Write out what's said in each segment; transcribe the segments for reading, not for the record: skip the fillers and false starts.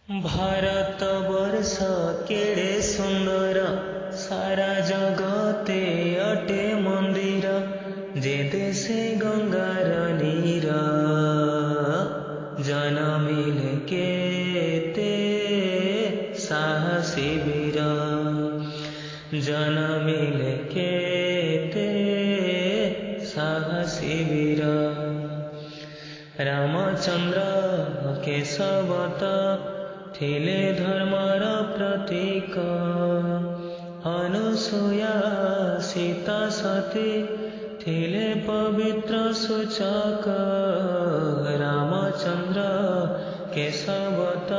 भारत वर्ष केड़े सुंदर सारा जगते अटे मंदिर जे देशे गंगार नीर जनमिले केते साहसी वीर जनमिले केते साहसी वीर रामचंद्र केशवत थिले धर्मर प्रतीक अनुसूया सीता सती थिले पवित्र सूचक रामचंद्र केशवत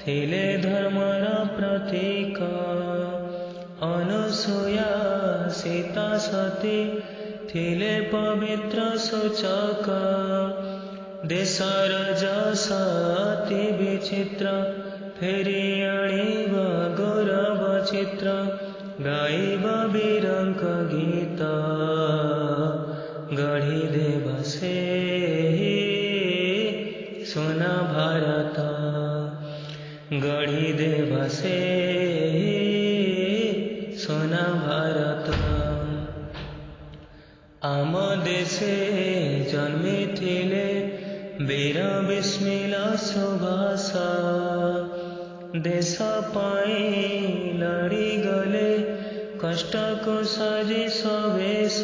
थिले धर्मर प्रतीक अनुसूया सीता सती थिले पवित्र सूचक देशर जस अति विचित्र फेरी आनिब गौरव चित्र गाइब वीरंक गीत गढ़ी देव से सोना भारत गढ़ी देव से सोना भारत आम देशे जन्मी थिले वीर बिस्मिल सुभाष देश पाई लड़ी गले कष्ट को साजी सवेश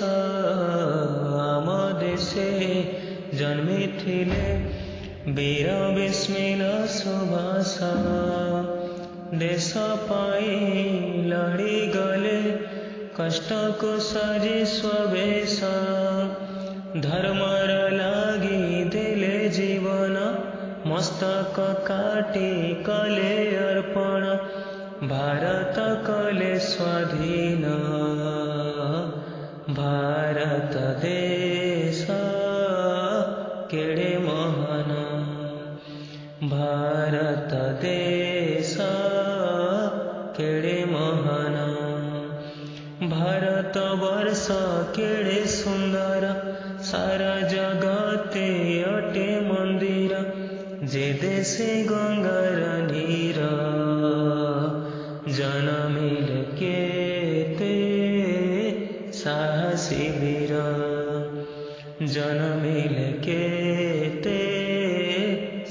आम देशे जन्मी थिले वीर बिस्मिल सुभाष देश पाई लड़ी गले कष्ट को साजी स्ववेश धर्मर लागी दिले जीवन मस्तक काटी कले अर्पण भारत कले स्वाधीन भारत देश केड़े महान भारत देश केड़े महान भारत वर्ष केड़े सुंदर सारा जगते अटे मंदिर जे देशे गंगार नीर जनमिले केते साहसी वीर जनमिले केते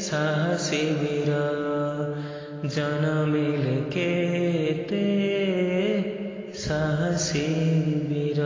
साहसी वीर जनमिले केते साहसी वीर।